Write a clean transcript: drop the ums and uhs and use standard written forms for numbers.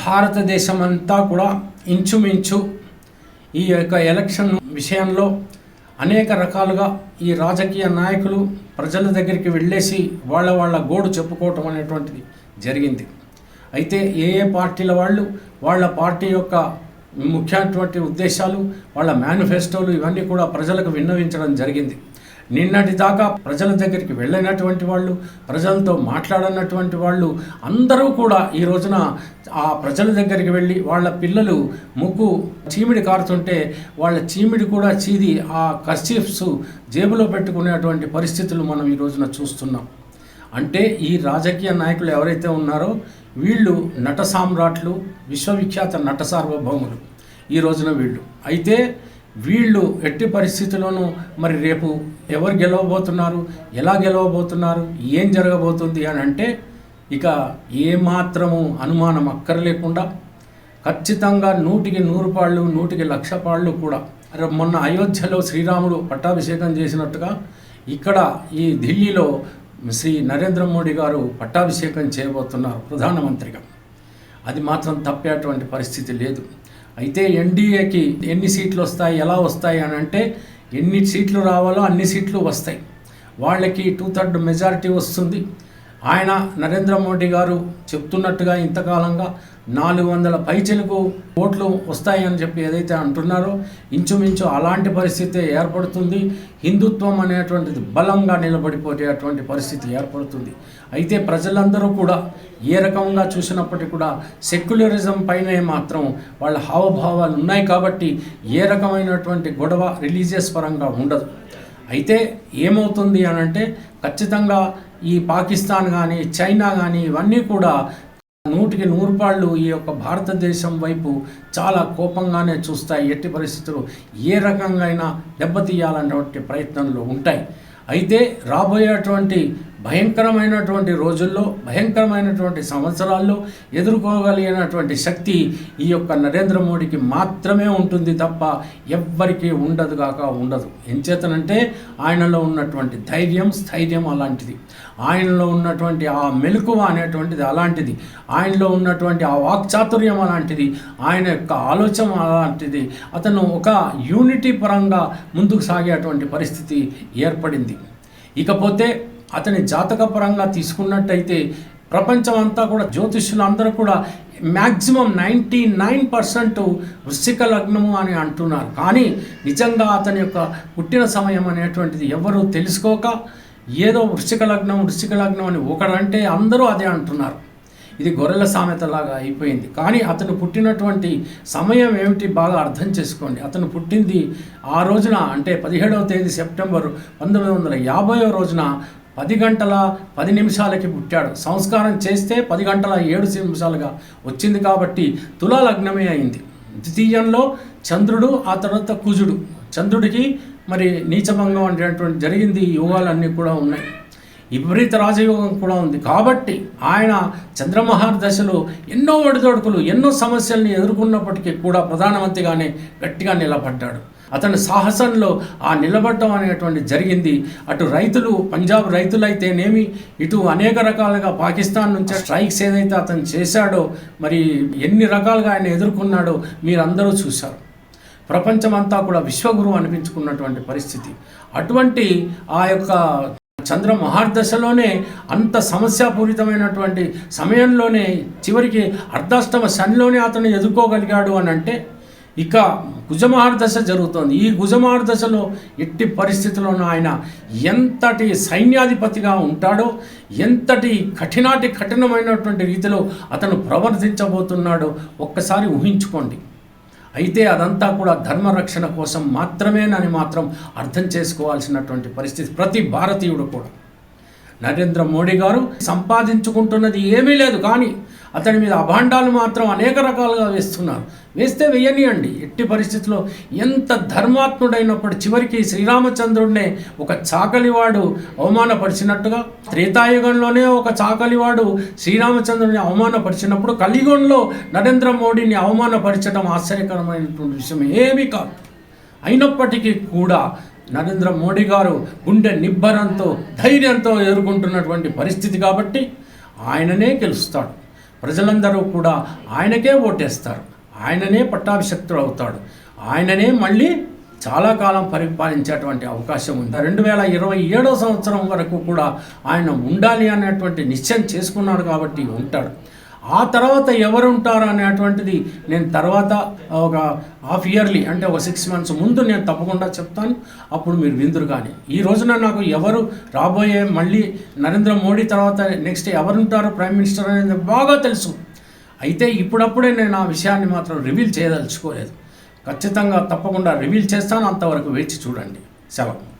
భారతదేశం అంతా కూడా ఇంచుమించు ఈ యొక్క ఎలక్షన్ విషయంలో అనేక రకాలుగా ఈ రాజకీయ నాయకులు ప్రజల దగ్గరికి వెళ్ళేసి వాళ్ళ గోడు చెప్పుకోవటం అనేటువంటిది జరిగింది. అయితే ఏ పార్టీల వాళ్ళు వాళ్ళ పార్టీ యొక్క ముఖ్యమైనటువంటి ఉద్దేశాలు, వాళ్ళ మేనిఫెస్టోలు ఇవన్నీ కూడా ప్రజలకు విన్నవించడం జరిగింది. నిన్నటి దాకా ప్రజల దగ్గరికి వెళ్ళినటువంటి వాళ్ళు, ప్రజలతో మాట్లాడనటువంటి వాళ్ళు అందరూ కూడా ఈ రోజున ఆ ప్రజల దగ్గరికి వెళ్ళి వాళ్ళ పిల్లలు ముక్కు చీమిడి కారుతుంటే వాళ్ళ చీమిడి కూడా చీది ఆ కర్చీఫ్స్ జేబులో పెట్టుకునేటువంటి పరిస్థితులు మనం ఈ రోజున చూస్తున్నాం. అంటే ఈ రాజకీయ నాయకులు ఎవరైతే ఉన్నారో వీళ్ళు నట సామ్రాట్లు, విశ్వవిఖ్యాత నట సార్వభౌములు ఈ రోజున వీళ్ళు. అయితే వీళ్ళు ఎట్టి పరిస్థితుల్లోనూ మరి రేపు ఎవరు గెలవబోతున్నారు, ఎలా గెలవబోతున్నారు, ఏం జరగబోతుంది అని అంటే ఇక ఏమాత్రము అనుమానం అక్కర్లేకుండా ఖచ్చితంగా 100కి 100 పాళ్ళు 100కి 1,00,000 పాళ్ళు కూడా మొన్న అయోధ్యలో శ్రీరాముడు పట్టాభిషేకం చేసినట్టుగా ఇక్కడ ఈ ఢిల్లీలో శ్రీ నరేంద్ర మోడీ గారు పట్టాభిషేకం చేయబోతున్నారు ప్రధానమంత్రిగా. అది మాత్రం తప్పేటువంటి పరిస్థితి లేదు. అయితే ఎన్డీఏకి ఎన్ని సీట్లు వస్తాయి, ఎలా వస్తాయి అని అంటే ఎన్ని సీట్లు రావాలో అన్ని సీట్లు వస్తాయి. వాళ్ళకి 2/3 మెజారిటీ వస్తుంది. ఆయన నరేంద్ర మోడీ గారు చెప్తున్నట్టుగా ఇంతకాలంగా 400 పైచిలకు ఓట్లు వస్తాయని చెప్పి ఏదైతే అంటున్నారో ఇంచుమించు అలాంటి పరిస్థితి ఏర్పడుతుంది. హిందుత్వం అనేటువంటిది బలంగా నిలబడిపోయేటువంటి పరిస్థితి ఏర్పడుతుంది. అయితే ప్రజలందరూ కూడా ఏ రకంగా చూసినప్పటికీ కూడా సెక్యులరిజం పైనే మాత్రం వాళ్ళ హావభావాలు ఉన్నాయి కాబట్టి ఏ రకమైనటువంటి గొడవ రిలీజియస్ పరంగా ఉండదు. అయితే ఏమవుతుంది అని అంటే ఖచ్చితంగా ఈ పాకిస్తాన్ కానీ చైనా కానీ ఇవన్నీ కూడా 100కి 100 పాళ్ళు ఈ యొక్క భారతదేశం వైపు చాలా కోపంగానే చూస్తాయి. ఎట్టి పరిస్థితులు ఏ రకంగా అయినా దెబ్బతీయాలన్నటువంటి ప్రయత్నంలో ఉంటాయి. అయితే రాబోయేటువంటి భయంకరమైనటువంటి రోజుల్లో, భయంకరమైనటువంటి సంవత్సరాల్లో ఎదుర్కోగలిగినటువంటి శక్తి ఈ యొక్క నరేంద్ర మోడీకి మాత్రమే ఉంటుంది తప్ప ఎవ్వరికీ ఉండదు. ఎంచేతనంటే ఆయనలో ఉన్నటువంటి ధైర్యం, స్థైర్యం అలాంటిది. ఆయనలో ఉన్నటువంటి ఆ మెలకువ అనేటువంటిది అలాంటిది. ఆయనలో ఉన్నటువంటి ఆ వాక్చాతుర్యం అలాంటిది. ఆయన యొక్క ఆలోచన అలాంటిది. అతను ఒక యూనిటీ పరంగా ముందుకు సాగేటువంటి పరిస్థితి ఏర్పడింది. ఇకపోతే అతని జాతక పరంగా తీసుకున్నట్టయితే ప్రపంచం అంతా కూడా జ్యోతిష్యులు అందరూ కూడా మ్యాక్సిమం 99% వృశ్చిక లగ్నము అని అంటున్నారు. కానీ నిజంగా అతని యొక్క పుట్టిన సమయం అనేటువంటిది ఎవరు తెలుసుకోక ఏదో వృశ్చిక లగ్నం అని ఒకడంటే అందరూ అదే అంటున్నారు. ఇది గొర్రెల సామెతలాగా అయిపోయింది. కానీ అతను పుట్టినటువంటి సమయం ఏమిటి బాగా అర్థం చేసుకోండి. అతను పుట్టింది ఆ రోజున అంటే 17వ తేదీ సెప్టెంబర్ 1950 రోజున 10 గంటల 10 నిమిషాలకి పుట్టాడు. సంస్కారం చేస్తే 10 గంటల 7 నిమిషాలుగా వచ్చింది కాబట్టి తులా లగ్నమే అయింది. ద్వితీయంలో చంద్రుడు, ఆ తర్వాత కుజుడు. చంద్రుడికి మరి నీచభంగం అనేటువంటి జరిగింది. యోగాలన్నీ కూడా ఉన్నాయి. విపరీత రాజయోగం కూడా ఉంది. కాబట్టి ఆయన చంద్రమహార్ దశలో ఎన్నో ఒడిదొడుకులు, ఎన్నో సమస్యల్ని ఎదుర్కొన్నప్పటికీ కూడా ప్రధానమంత్రిగానే గట్టిగా నిలబడ్డాడు. అతని సాహసంలో ఆ నిలబడటం అనేటువంటి జరిగింది. అటు రైతులు, పంజాబ్ రైతులైతేనేమి, ఇటు అనేక రకాలుగా పాకిస్తాన్ నుంచి స్ట్రైక్స్ ఏదైతే అతను చేశాడో మరి ఎన్ని రకాలుగా ఆయన ఎదుర్కొన్నాడో మీరందరూ చూశారు. ప్రపంచమంతా కూడా విశ్వగురువు అనిపించుకున్నటువంటి పరిస్థితి. అటువంటి ఆ యొక్క చంద్ర మహార్దశలోనే అంత సమస్యాపూరితమైనటువంటి సమయంలోనే చివరికి అర్ధాష్టమ శనిలోనే అతను ఎదుర్కోగలిగాడు అని అంటే ఇక కుజమహార్దశ జరుగుతోంది. ఈ కుజమహార్దశలో ఎట్టి పరిస్థితుల్లోనూ ఆయన ఎంతటి సైన్యాధిపతిగా ఉంటాడో, ఎంతటి కఠినమైనటువంటి రీతిలో అతను ప్రవర్తించబోతున్నాడో ఒక్కసారి ఊహించుకోండి. అయితే అదంతా కూడా ధర్మరక్షణ కోసం మాత్రమేనని మాత్రం అర్థం చేసుకోవాల్సినటువంటి పరిస్థితి ప్రతి భారతీయుడు కూడా. నరేంద్ర మోడీ గారు సంపాదించుకుంటున్నది ఏమీ లేదు, కానీ అతని మీద అభాండాలు మాత్రం అనేక రకాలుగా వేస్తున్నారు. వేస్తే వేయనియండి. ఎట్టి పరిస్థితుల్లో ఎంత ధర్మాత్ముడైనప్పుడు చివరికి శ్రీరామచంద్రుడినే ఒక చాకలివాడు అవమానపరిచినట్టుగా, త్రేతాయుగంలోనే ఒక చాకలివాడు శ్రీరామచంద్రుడిని అవమానపరిచినప్పుడు కలియుగంలో నరేంద్ర మోడీని అవమానపరచడం ఆశ్చర్యకరమైనటువంటి విషయం ఏమీ కాదు. అయినప్పటికీ కూడా నరేంద్ర మోడీ గారు గుండె నిబ్బరంతో ధైర్యంతో ఎదుర్కొంటున్నటువంటి పరిస్థితి కాబట్టి ఆయననే గెలుస్తాడు. ప్రజలందరూ కూడా ఆయనకే ఓటేస్తారు. ఆయననే పట్టాభిషక్తుడు అవుతాడు. ఆయననే మళ్ళీ చాలా కాలం పరిపాలించేటువంటి అవకాశం ఉంది. 2027 సంవత్సరం వరకు కూడా ఆయన ఉండాలి అనేటువంటి నిశ్చయం చేసుకున్నాడు కాబట్టి ఉంటాడు. ఆ తర్వాత ఎవరు ఉంటారు అనేటువంటిది నేను తర్వాత ఒక హాఫ్ ఇయర్లీ అంటే ఒక 6 months ముందు నేను తప్పకుండా చెప్తాను. అప్పుడు మీరు విందురు. కానీ ఈ రోజున నాకు ఎవరు రాబోయే మళ్ళీ నరేంద్ర మోడీ తర్వాత నెక్స్ట్ ఎవరు ఉంటారు ప్రైమ్ మినిస్టర్ అనేది బాగా తెలుసు. అయితే ఇప్పుడప్పుడే నేను ఆ విషయాన్ని మాత్రం రివీల్ చేయదలుచుకోలేదు. ఖచ్చితంగా తప్పకుండా రివీల్ చేస్తాను. అంతవరకు వేచి చూడండి. సెలవు.